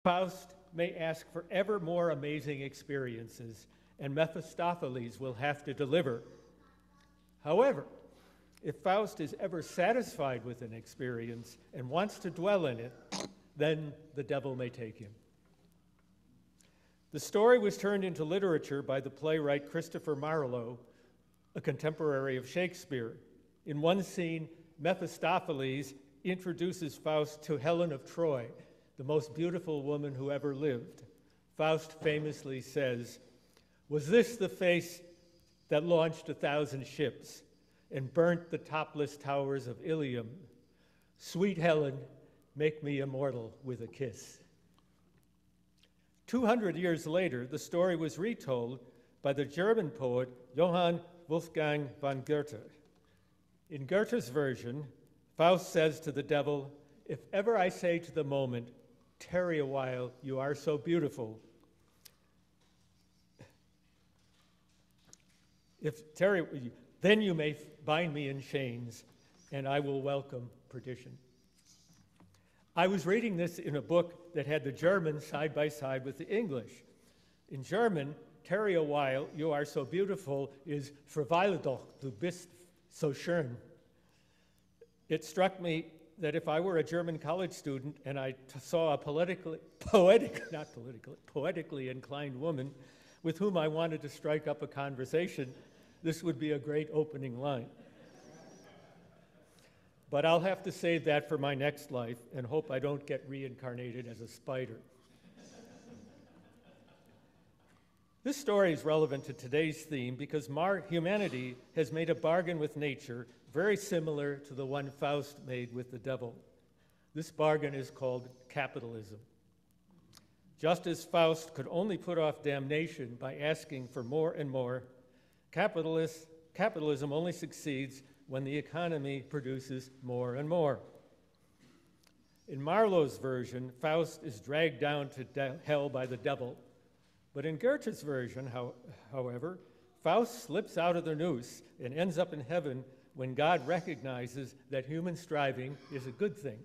Faust may ask for ever more amazing experiences, and Mephistopheles will have to deliver. However, if Faust is ever satisfied with an experience and wants to dwell in it, then the devil may take him. The story was turned into literature by the playwright Christopher Marlowe, a contemporary of Shakespeare. In one scene, Mephistopheles introduces Faust to Helen of Troy, the most beautiful woman who ever lived. Faust famously says, "Was this the face that launched 1,000 ships and burnt the topless towers of Ilium? Sweet Helen, make me immortal with a kiss." 200 years later, the story was retold by the German poet Johann Wolfgang von Goethe. In Goethe's version, Faust says to the devil, "If ever I say to the moment, 'Tarry a while, you are so beautiful,' then you may bind me in chains, and I will welcome perdition." I was reading this in a book that had the German side by side with the English. In German, "Tarry a while, you are so beautiful" is "Verweile doch, du bist so schön." It struck me that if I were a German college student and I saw a poetically inclined woman with whom I wanted to strike up a conversation, this would be a great opening line. But I'll have to save that for my next life and hope I don't get reincarnated as a spider. This story is relevant to today's theme because humanity has made a bargain with nature very similar to the one Faust made with the devil. This bargain is called capitalism. Just as Faust could only put off damnation by asking for more and more, capitalism only succeeds when the economy produces more and more. In Marlowe's version, Faust is dragged down to hell by the devil. But in Goethe's version, however, Faust slips out of the noose and ends up in heaven when God recognizes that human striving is a good thing.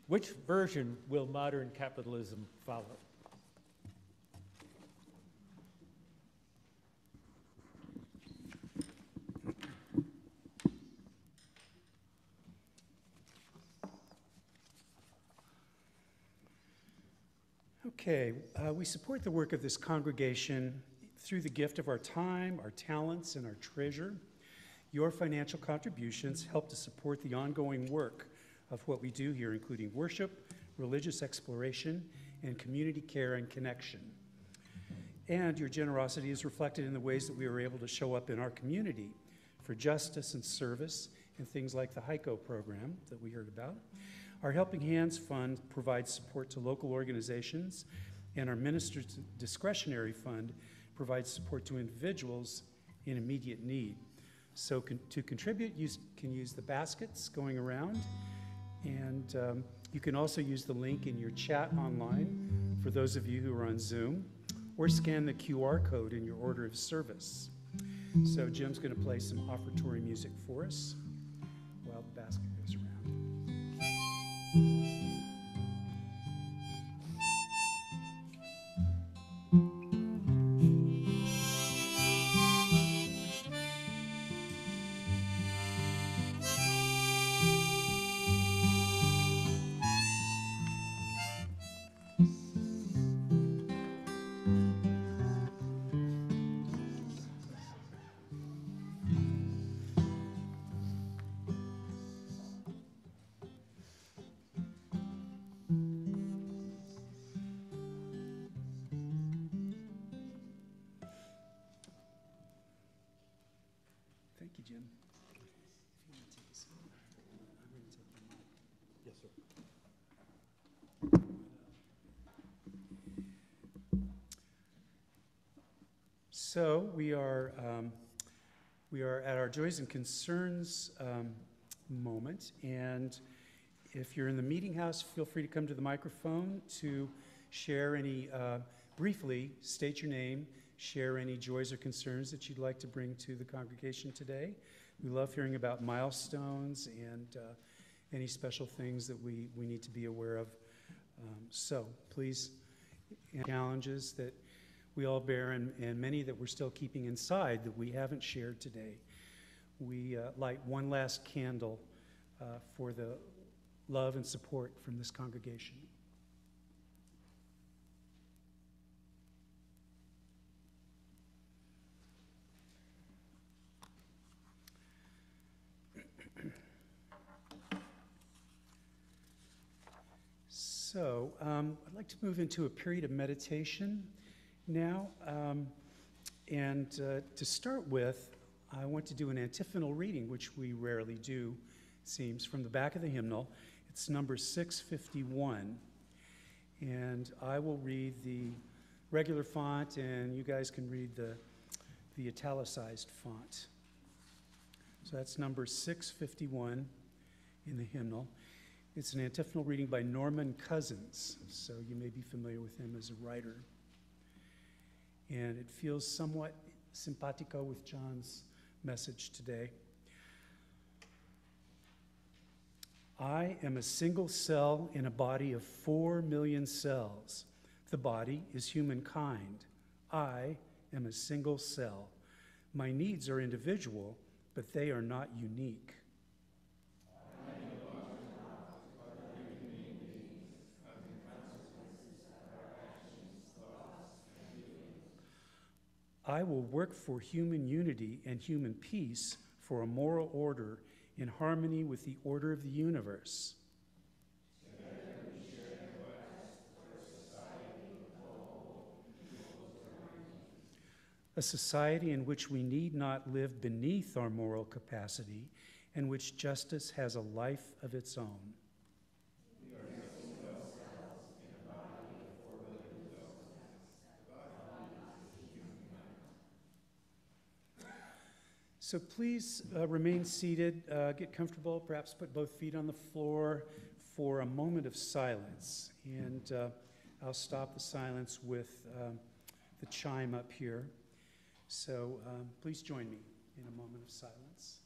Which version will modern capitalism follow? Okay, we support the work of this congregation through the gift of our time, our talents, and our treasure. Your financial contributions help to support the ongoing work of what we do here, including worship, religious exploration, and community care and connection. And your generosity is reflected in the ways that we are able to show up in our community for justice and service and things like the HICO program that we heard about. Our Helping Hands Fund provides support to local organizations, and our Minister's Discretionary Fund provides support to individuals in immediate need. So to contribute, you can use the baskets going around, and you can also use the link in your chat online for those of you who are on Zoom, or scan the QR code in your order of service. So Jim's going to play some offertory music for us while the basket goes around. Thank you, Jim. If you want to take a seat, I'm going to take the mic. Yes, sir. So we are at our Joys and Concerns moment, and if you're in the meeting house, feel free to come to the microphone to share any, briefly state your name, share any joys or concerns that you'd like to bring to the congregation today. We love hearing about milestones and any special things that we need to be aware of So please, challenges that we all bear and many that we're still keeping inside that we haven't shared today. We light one last candle for the love and support from this congregation. So I'd like to move into a period of meditation now. To start with, I want to do an antiphonal reading, which we rarely do, it seems, from the back of the hymnal. It's number 651. And I will read the regular font, and you guys can read the italicized font. So that's number 651 in the hymnal. It's an antiphonal reading by Norman Cousins, so you may be familiar with him as a writer. And it feels somewhat simpatico with John's message today. I am a single cell in a body of 4 million cells. The body is humankind. I am a single cell. My needs are individual, but they are not unique. I will work for human unity and human peace, for a moral order in harmony with the order of the universe. A society in which we need not live beneath our moral capacity, and which justice has a life of its own. So please remain seated, get comfortable, perhaps put both feet on the floor for a moment of silence. And I'll stop the silence with the chime up here. So please join me in a moment of silence.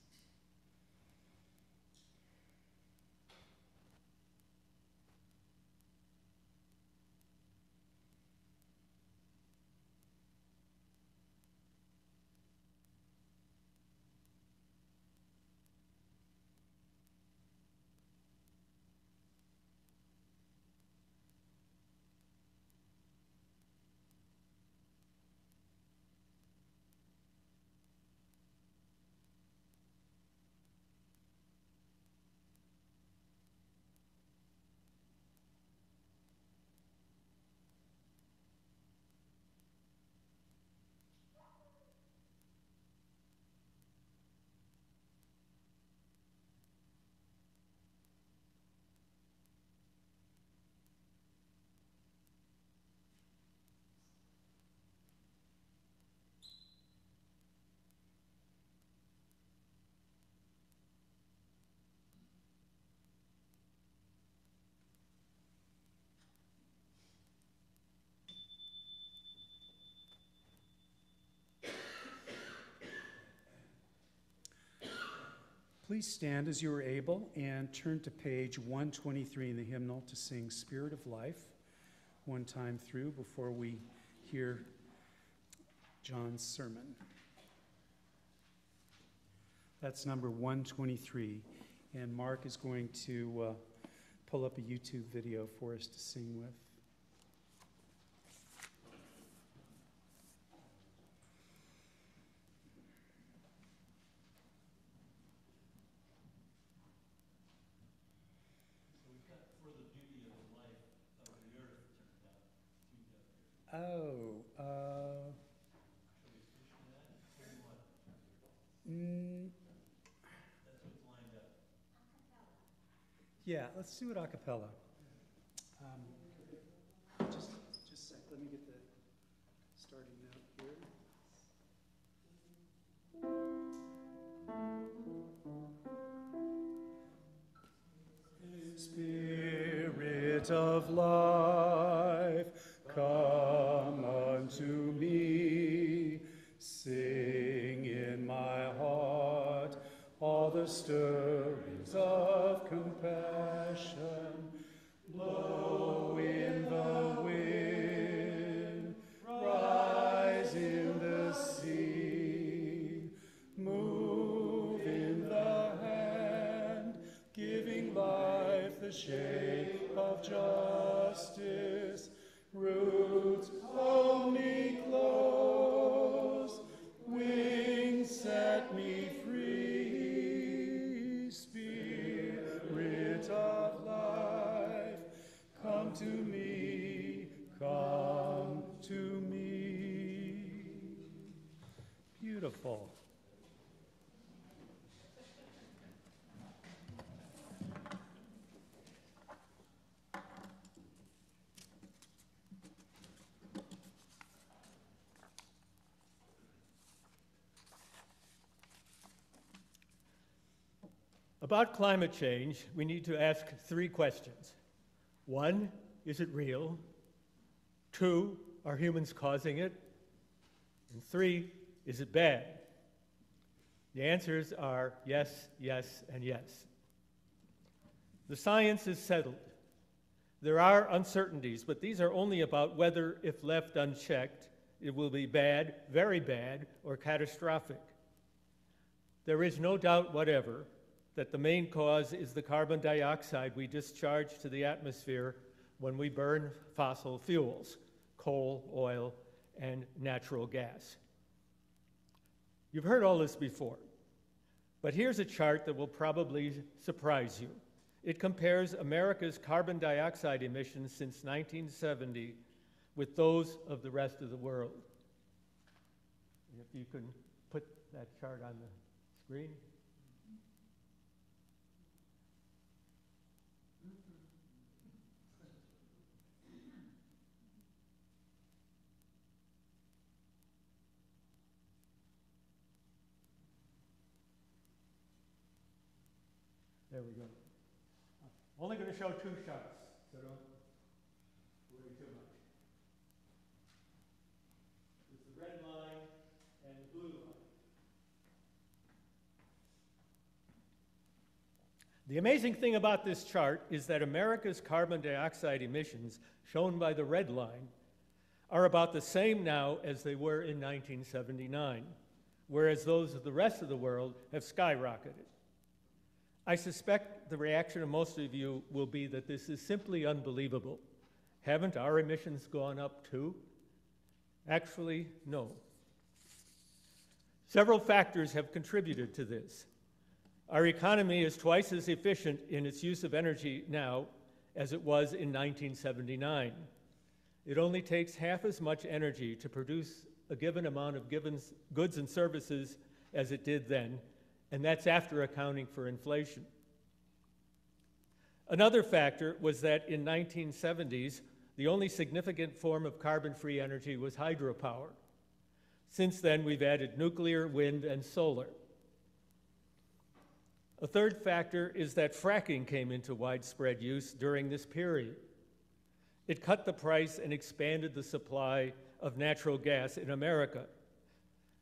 Please stand as you are able and turn to page 123 in the hymnal to sing Spirit of Life one time through before we hear John's sermon. That's number 123, and Mark is going to pull up a YouTube video for us to sing with. Yeah, let's do it a cappella. Just a sec, let me get the starting note here. Spirit of life, come unto me, sing in my heart all the stirrings of compassion, blow fall. About climate change, we need to ask three questions. One, is it real? Two, are humans causing it? And three, is it bad? The answers are yes, yes, and yes. The science is settled. There are uncertainties, but these are only about whether, if left unchecked, it will be bad, very bad, or catastrophic. There is no doubt whatever that the main cause is the carbon dioxide we discharge to the atmosphere when we burn fossil fuels, coal, oil, and natural gas. You've heard all this before, but here's a chart that will probably surprise you. It compares America's carbon dioxide emissions since 1970 with those of the rest of the world. If you can put that chart on the screen. There we go. Only going to show two shots, so don't worry too much. It's the red line and the blue line. The amazing thing about this chart is that America's carbon dioxide emissions, shown by the red line, are about the same now as they were in 1979, whereas those of the rest of the world have skyrocketed. I suspect the reaction of most of you will be that this is simply unbelievable. Haven't our emissions gone up too? Actually, no. Several factors have contributed to this. Our economy is twice as efficient in its use of energy now as it was in 1979. It only takes half as much energy to produce a given amount of goods and services as it did then, and that's after accounting for inflation. Another factor was that in 1970s, the only significant form of carbon-free energy was hydropower. Since then, we've added nuclear, wind, and solar. A third factor is that fracking came into widespread use during this period. It cut the price and expanded the supply of natural gas in America.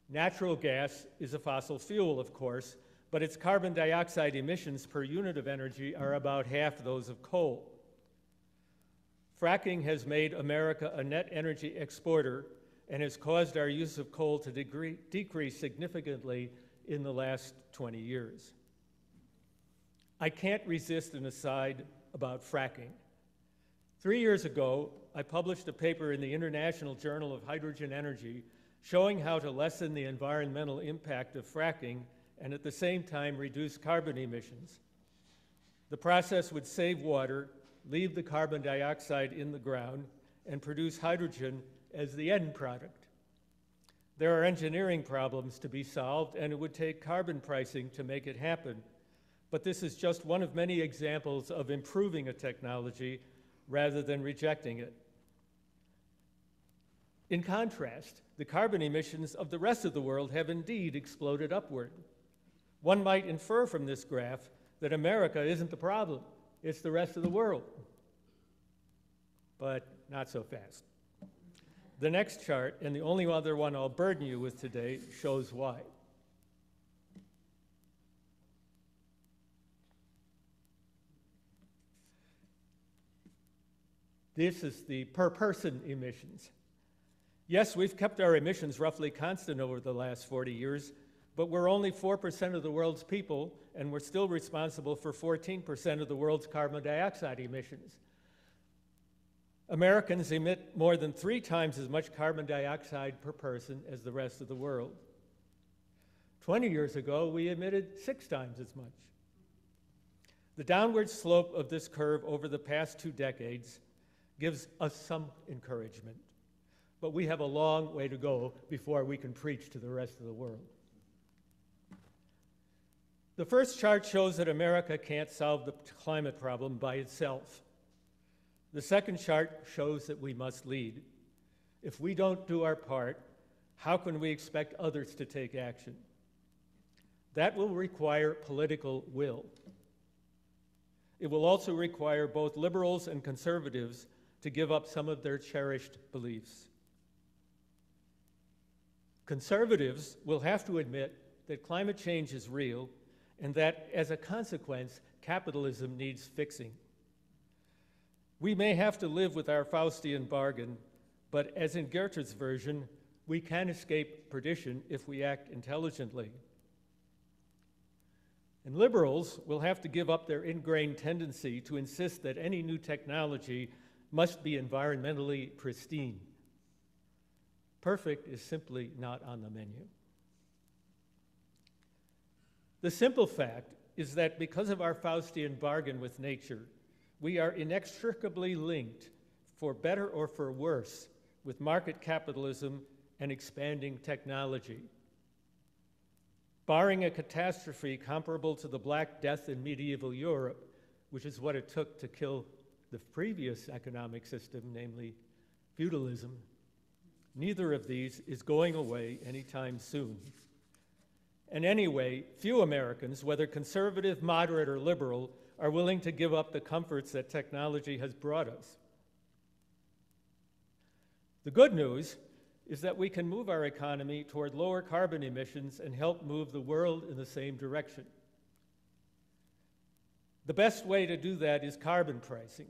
Natural gas is a fossil fuel, of course, but its carbon dioxide emissions per unit of energy are about half those of coal. Fracking has made America a net energy exporter and has caused our use of coal to decrease significantly in the last 20 years. I can't resist an aside about fracking. 3 years ago, I published a paper in the International Journal of Hydrogen Energy showing how to lessen the environmental impact of fracking and at the same time reduce carbon emissions. The process would save water, leave the carbon dioxide in the ground, and produce hydrogen as the end product. There are engineering problems to be solved, and it would take carbon pricing to make it happen. But this is just one of many examples of improving a technology rather than rejecting it. In contrast, the carbon emissions of the rest of the world have indeed exploded upward. One might infer from this graph that America isn't the problem, it's the rest of the world. But not so fast. The next chart, and the only other one I'll burden you with today, shows why. This is the per person emissions. Yes, we've kept our emissions roughly constant over the last 40 years, but we're only 4% of the world's people, and we're still responsible for 14% of the world's carbon dioxide emissions. Americans emit more than 3 times as much carbon dioxide per person as the rest of the world. 20 years ago, we emitted 6 times as much. The downward slope of this curve over the past 2 decades gives us some encouragement, but we have a long way to go before we can preach to the rest of the world. The first chart shows that America can't solve the climate problem by itself. The second chart shows that we must lead. If we don't do our part, how can we expect others to take action? That will require political will. It will also require both liberals and conservatives to give up some of their cherished beliefs. Conservatives will have to admit that climate change is real and that, as a consequence, capitalism needs fixing. We may have to live with our Faustian bargain, but as in Goethe's version, we can escape perdition if we act intelligently. And liberals will have to give up their ingrained tendency to insist that any new technology must be environmentally pristine. Perfect is simply not on the menu. The simple fact is that because of our Faustian bargain with nature, we are inextricably linked, for better or for worse, with market capitalism and expanding technology. Barring a catastrophe comparable to the Black Death in medieval Europe, which is what it took to kill the previous economic system, namely feudalism, neither of these is going away anytime soon. And anyway, few Americans, whether conservative, moderate, or liberal, are willing to give up the comforts that technology has brought us. The good news is that we can move our economy toward lower carbon emissions and help move the world in the same direction. The best way to do that is carbon pricing.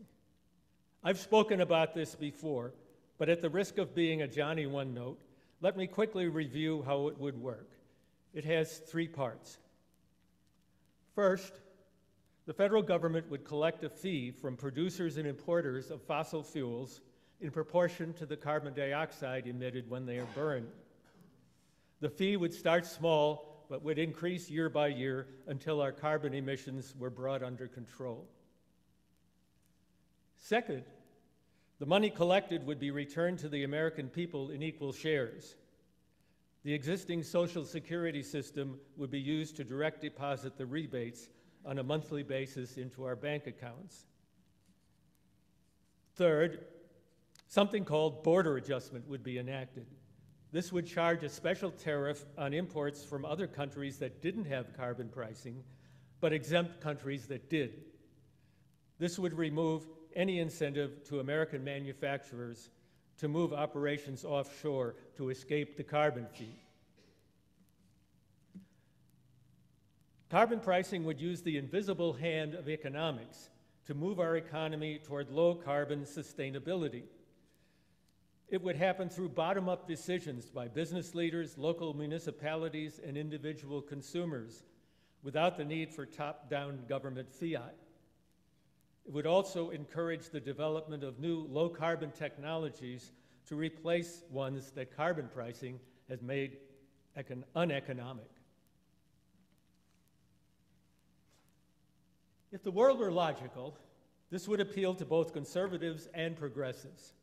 I've spoken about this before, but at the risk of being a Johnny one-note, let me quickly review how it would work. It has three parts. First, the federal government would collect a fee from producers and importers of fossil fuels in proportion to the carbon dioxide emitted when they are burned. The fee would start small, but would increase year by year until our carbon emissions were brought under control. Second, the money collected would be returned to the American people in equal shares. The existing Social Security system would be used to direct deposit the rebates on a monthly basis into our bank accounts. Third, something called border adjustment would be enacted. This would charge a special tariff on imports from other countries that didn't have carbon pricing, but exempt countries that did. This would remove any incentive to American manufacturers to move operations offshore to escape the carbon fee. Carbon pricing would use the invisible hand of economics to move our economy toward low-carbon sustainability. It would happen through bottom-up decisions by business leaders, local municipalities, and individual consumers, without the need for top-down government fiat. It would also encourage the development of new low-carbon technologies to replace ones that carbon pricing has made uneconomic. If the world were logical, this would appeal to both conservatives and progressives.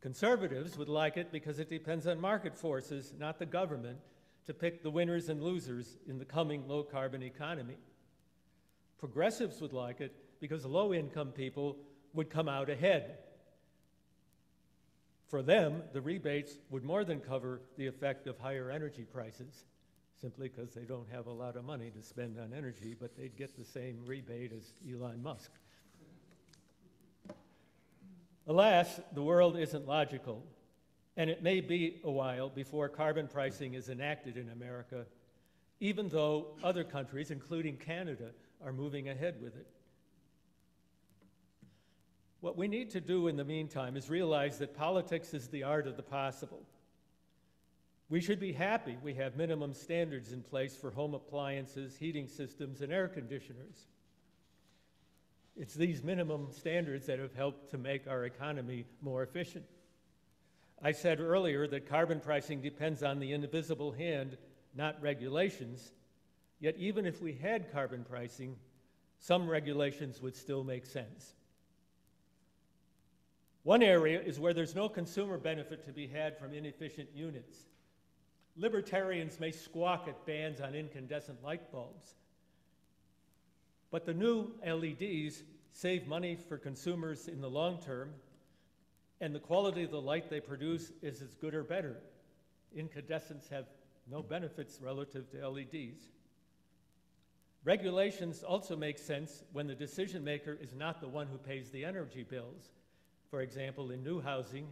Conservatives would like it because it depends on market forces, not the government, to pick the winners and losers in the coming low-carbon economy. Progressives would like it because low-income people would come out ahead. For them, the rebates would more than cover the effect of higher energy prices, simply because they don't have a lot of money to spend on energy, but they'd get the same rebate as Elon Musk. Alas, the world isn't logical, and it may be a while before carbon pricing is enacted in America, even though other countries, including Canada, are moving ahead with it. What we need to do in the meantime is realize that politics is the art of the possible. We should be happy we have minimum standards in place for home appliances, heating systems, and air conditioners. It's these minimum standards that have helped to make our economy more efficient. I said earlier that carbon pricing depends on the invisible hand, not regulations. Yet even if we had carbon pricing, some regulations would still make sense. One area is where there's no consumer benefit to be had from inefficient units. Libertarians may squawk at bans on incandescent light bulbs, But the new LEDs save money for consumers in the long term, and the quality of the light they produce is as good or better. Incandescents have no benefits relative to LEDs. Regulations also make sense when the decision maker is not the one who pays the energy bills. For example, in new housing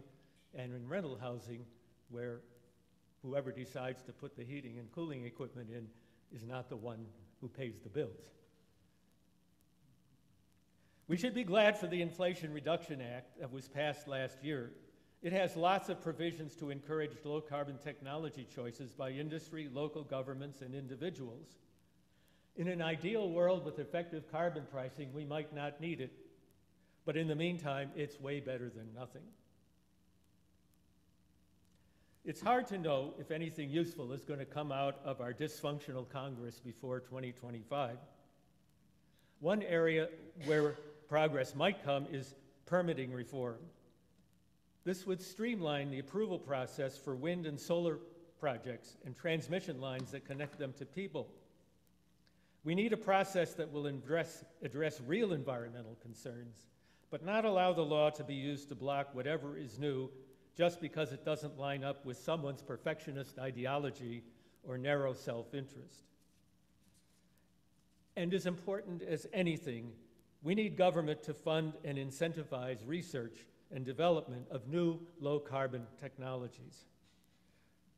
and in rental housing, where whoever decides to put the heating and cooling equipment in is not the one who pays the bills. We should be glad for the Inflation Reduction Act that was passed last year. It has lots of provisions to encourage low-carbon technology choices by industry, local governments, and individuals. In an ideal world with effective carbon pricing, we might not need it. But in the meantime, it's way better than nothing. It's hard to know if anything useful is going to come out of our dysfunctional Congress before 2025. One area where progress might come is permitting reform. This would streamline the approval process for wind and solar projects and transmission lines that connect them to people. We need a process that will address real environmental concerns, but not allow the law to be used to block whatever is new just because it doesn't line up with someone's perfectionist ideology or narrow self-interest. And as important as anything, we need government to fund and incentivize research and development of new low-carbon technologies.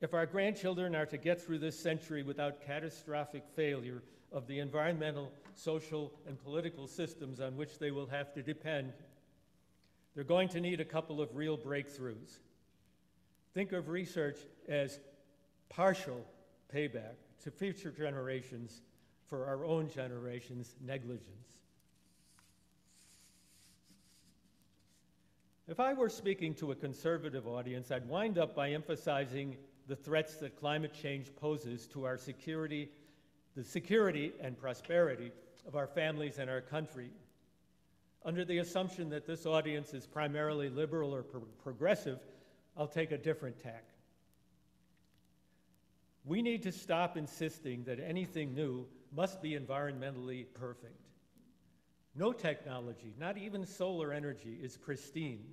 If our grandchildren are to get through this century without catastrophic failure of the environmental, social, and political systems on which they will have to depend, they're going to need a couple of real breakthroughs. Think of research as partial payback to future generations for our own generation's negligence. If I were speaking to a conservative audience, I'd wind up by emphasizing the threats that climate change poses to our security, the security and prosperity of our families and our country. Under the assumption that this audience is primarily liberal or progressive, I'll take a different tack. We need to stop insisting that anything new must be environmentally perfect. No technology, not even solar energy, is pristine.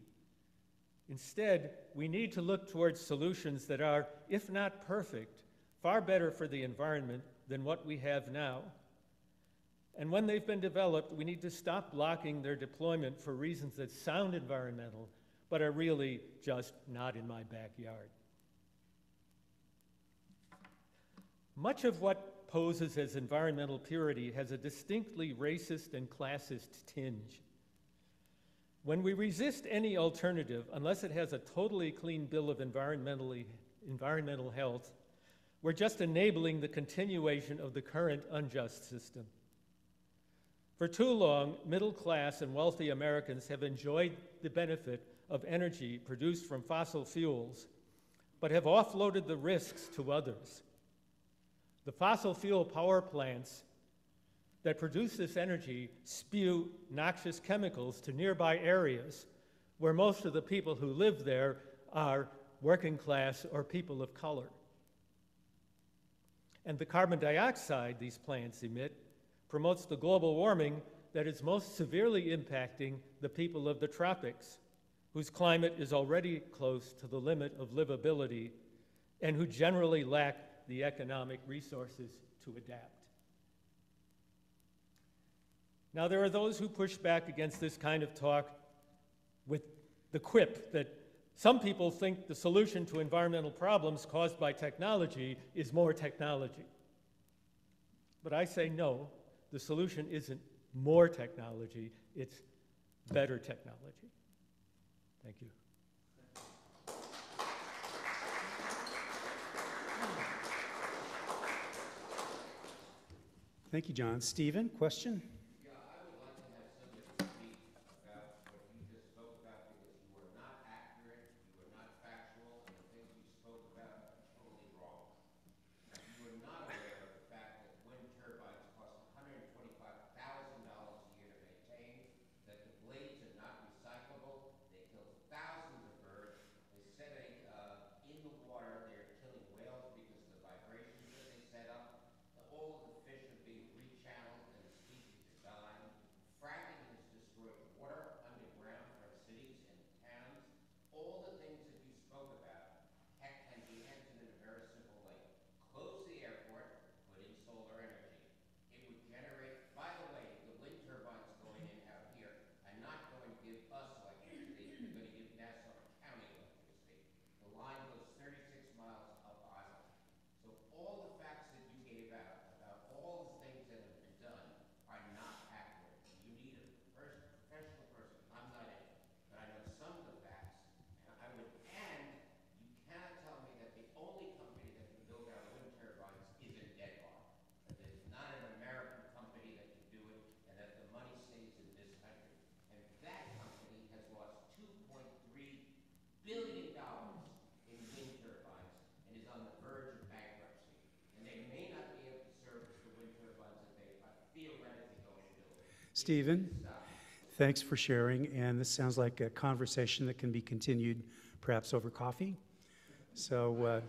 Instead, we need to look towards solutions that are, if not perfect, far better for the environment than what we have now. And when they've been developed, we need to stop blocking their deployment for reasons that sound environmental, but are really just not in my backyard. Much of what poses as environmental purity has a distinctly racist and classist tinge. When we resist any alternative, unless it has a totally clean bill of environmental health, we're just enabling the continuation of the current unjust system. For too long, middle-class and wealthy Americans have enjoyed the benefit of energy produced from fossil fuels, but have offloaded the risks to others. The fossil fuel power plants that produce this energy spew noxious chemicals to nearby areas where most of the people who live there are working class or people of color. And the carbon dioxide these plants emit promotes the global warming that is most severely impacting the people of the tropics, whose climate is already close to the limit of livability and who generally lack the economic resources to adapt. Now, there are those who push back against this kind of talk with the quip that some people think the solution to environmental problems caused by technology is more technology. But I say no, the solution isn't more technology, it's better technology. Thank you. Thank you, John. Stephen, question? Yeah, I would like to have somebody speak about what you just spoke about, because you were not accurate, you were not factual, and the things you spoke about are totally wrong. You were not aware of the fact that wind turbines cost $125,000 a year to maintain, that the blades are not recyclable, they kill thousands of birds, they set in the water, they're killing whales because of the vibrations that they set up. All of the fish are being rechanneled and the species are Stephen, thanks for sharing, and this sounds like a conversation that can be continued perhaps over coffee. So,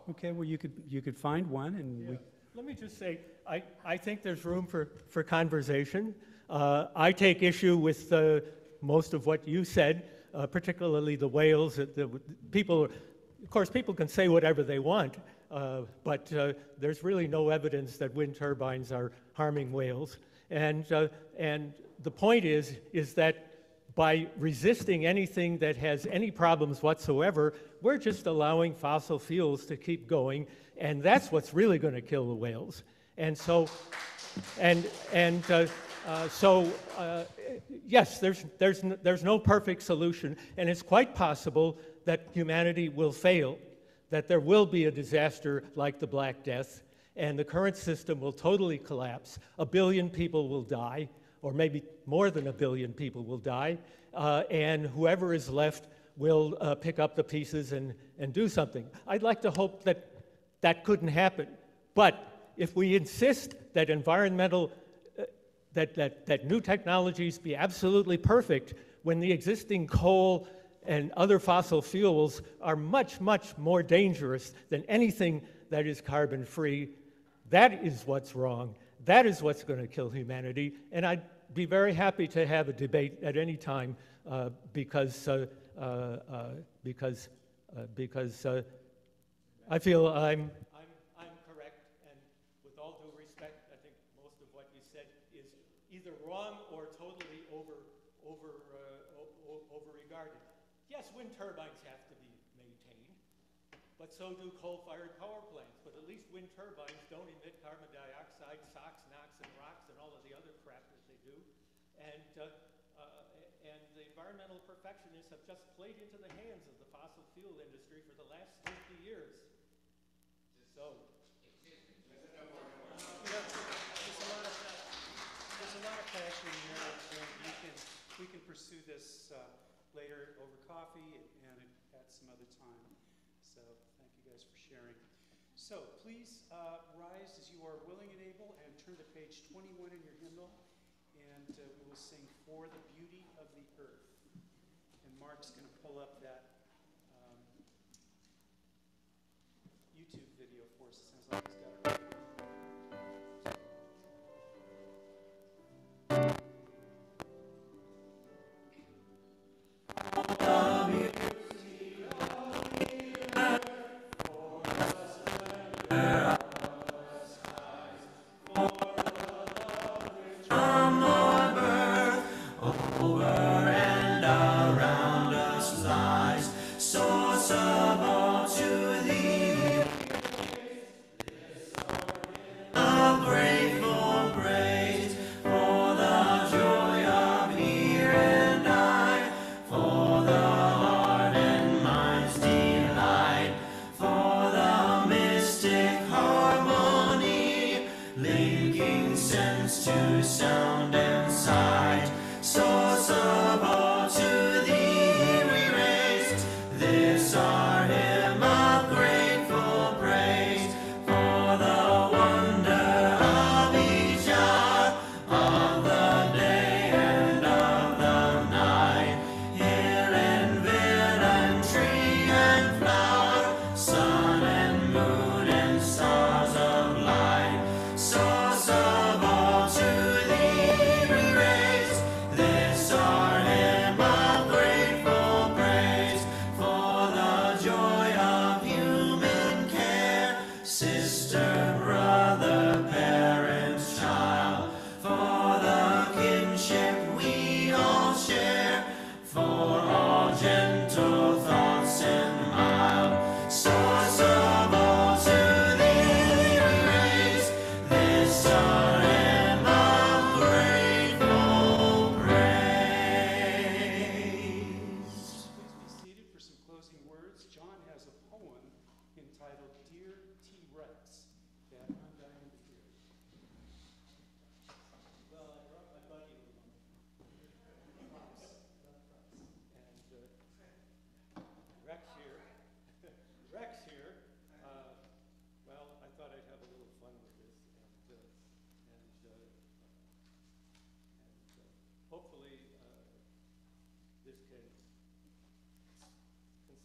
okay, well, you could find one, and we. Let me just say, I think there's room for conversation. I take issue with most of what you said, particularly the whales. People, of course, people can say whatever they want, but there's really no evidence that wind turbines are harming whales. And the point is that by resisting anything that has any problems whatsoever, we're just allowing fossil fuels to keep going, and that's what's really going to kill the whales. And so, yes, there's no perfect solution, and it's quite possible that humanity will fail, that there will be a disaster like the Black Death, and the current system will totally collapse. 1 billion people will die, or maybe more than 1 billion people will die, and whoever is left will pick up the pieces and do something. I'd like to hope that that couldn't happen, but if we insist that that new technologies be absolutely perfect, when the existing coal and other fossil fuels are much, much more dangerous than anything that is carbon-free, that is what's wrong. That is what's going to kill humanity, and I'd be very happy to have a debate at any time because I feel I'm correct, and with all due respect, I think most of what you said is either wrong or totally over-regarded. Yes, wind turbines have to be maintained, but so do coal-fired power plants. But at least wind turbines don't emit carbon dioxide, SOx, NOx, and ROx, and all of the other crap that they do. And the environmental perfectionists have just played into the hands of the fossil fuel industry for the last 50 years. So, there's a lot of passion here, and we can pursue this later over coffee and at some other time. So thank you guys for sharing. So please rise as you are willing and able, and turn to page 21 in your hymnal, and we will sing "For the Beauty of the Earth." And Mark's going to pull up that YouTube video for us. It sounds like he's got it right. Source of all to thee.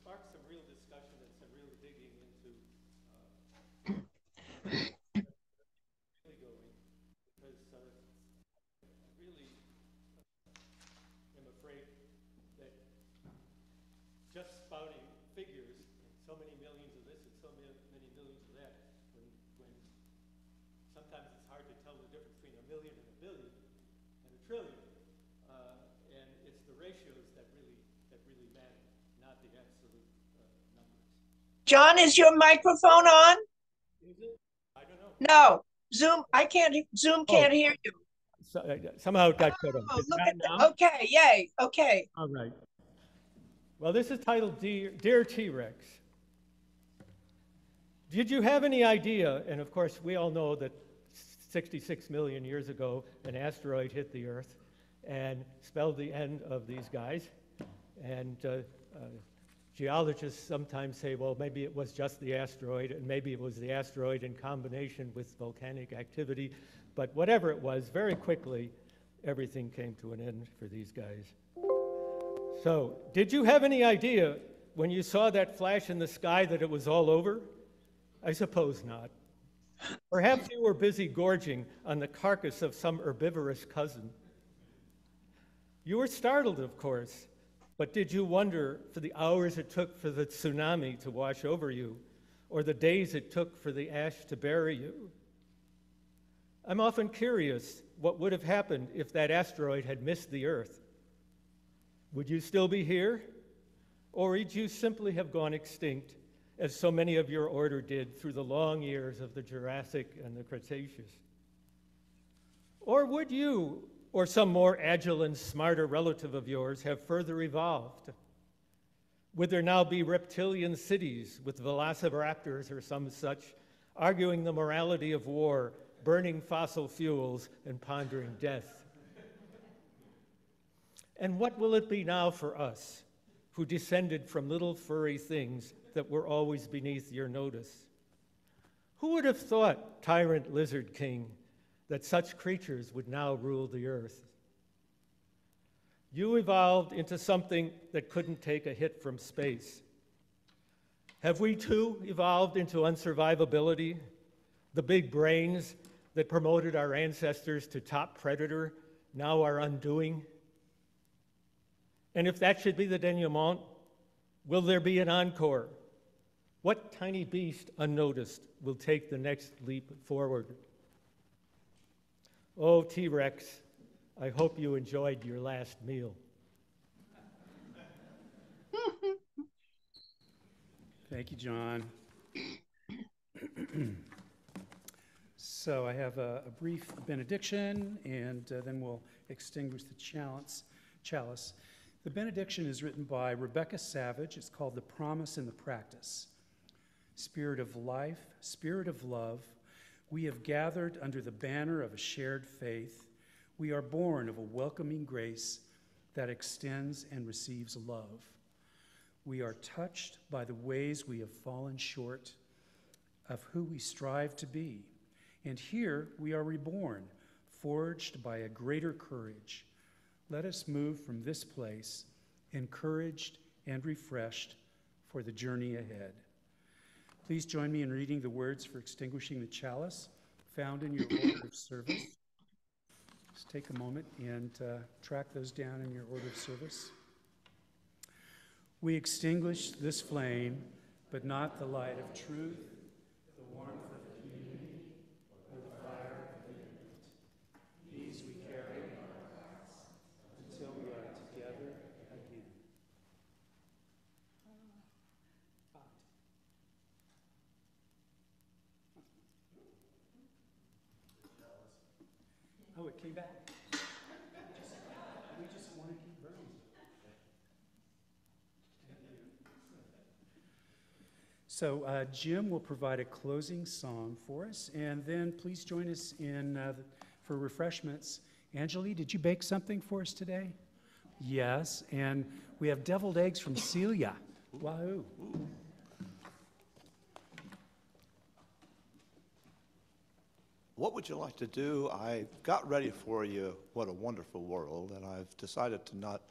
sparked some real discussion and some real digging into really going, because really am afraid that just spouting figures, so many millions of this and so many millions of that, when sometimes it's hard to tell the difference between a million and a billion and a trillion. And it's the ratios that really matter, not the absolute numbers. John, is your microphone on? Is it? I don't know. No. Zoom, Zoom can't hear you. So, somehow it got cut off. Oh, It's look not at now? that. Okay, yay, okay. All right. Well, this is titled Dear T-Rex. Did you have any idea, and of course we all know that 66 million years ago an asteroid hit the Earth and spelled the end of these guys, and geologists sometimes say, well, maybe it was just the asteroid, and maybe it was the asteroid in combination with volcanic activity, but whatever it was, very quickly everything came to an end for these guys. So, did you have any idea when you saw that flash in the sky that it was all over? I suppose not. Perhaps you were busy gorging on the carcass of some herbivorous cousin. You were startled, of course, but did you wonder for the hours it took for the tsunami to wash over you, or the days it took for the ash to bury you? I'm often curious what would have happened if that asteroid had missed the Earth. Would you still be here? Or would you simply have gone extinct, as so many of your order did through the long years of the Jurassic and the Cretaceous? Or would you, or some more agile and smarter relative of yours, have further evolved? Would there now be reptilian cities with velociraptors or some such, arguing the morality of war, burning fossil fuels, and pondering death? And what will it be now for us, who descended from little furry things that were always beneath your notice? Who would have thought, tyrant lizard king, that such creatures would now rule the earth? You evolved into something that couldn't take a hit from space. Have we too evolved into unsurvivability? The big brains that promoted our ancestors to top predator now are undoing? And if that should be the denouement, will there be an encore? What tiny beast unnoticed will take the next leap forward? Oh, T-Rex, I hope you enjoyed your last meal. Thank you, John. So I have a brief benediction, and then we'll extinguish the chalice. The benediction is written by Rebecca Savage. It's called The Promise and the Practice. Spirit of life, spirit of love, we have gathered under the banner of a shared faith. We are born of a welcoming grace that extends and receives love. We are touched by the ways we have fallen short of who we strive to be. And here we are reborn, forged by a greater courage. Let us move from this place, encouraged and refreshed for the journey ahead. Please join me in reading the words for extinguishing the chalice found in your order of service. Just take a moment and track those down in your order of service. We extinguish this flame, but not the light of truth, the warmth of community, or the fire of commitment. These we carry in our hearts until we are together again. Oh, it came back. We just want to keep burning. So Jim will provide a closing song for us, and then please join us for refreshments. Angeli, did you bake something for us today? Yes, and we have deviled eggs from Celia. Wahoo! What would you like to do? I got ready for you What a Wonderful World, and I've decided to not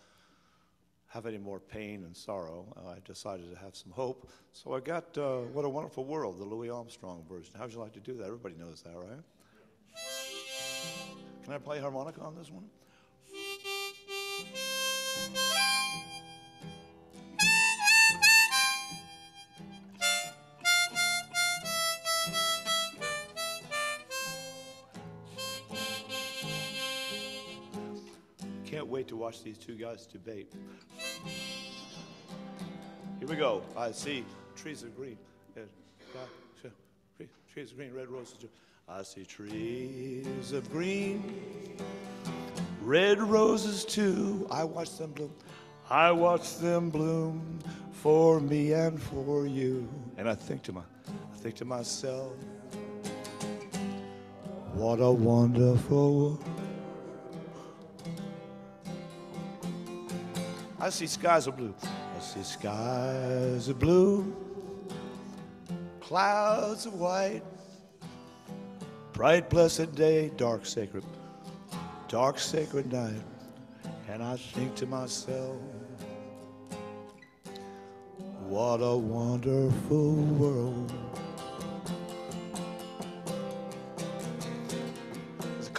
have any more pain and sorrow, I decided to have some hope. So I got What a Wonderful World, the Louis Armstrong version. How would you like to do that? Everybody knows that, right? Can I play harmonica on this one? Can't wait to watch these two guys debate. Here we go. I see trees of green. Trees of green, red roses. I see trees of green, red roses too. I watch them bloom. I watch them bloom for me and for you. And I think to myself, what a wonderful. I see skies of blue. I see skies of blue, clouds of white, bright blessed day, dark sacred night. And I think to myself, what a wonderful world. The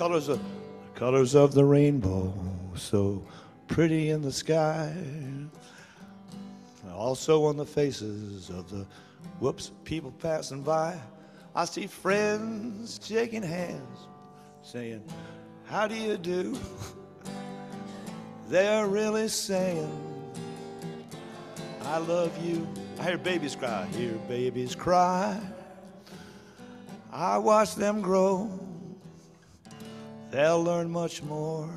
colors of the rainbow, so pretty in the sky, also on the faces of the people passing by. I see friends shaking hands, saying, how do you do? They're really saying, I love you. I hear babies cry. I watch them grow. They'll learn much more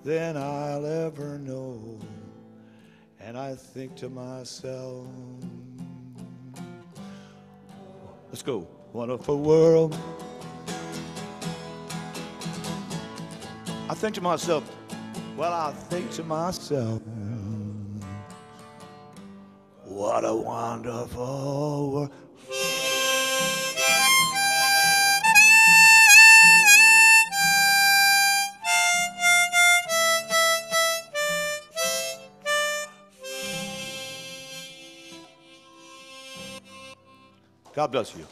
than I'll ever know. And I think to myself, let's go. Wonderful world. I think to myself, what a wonderful world. God bless you.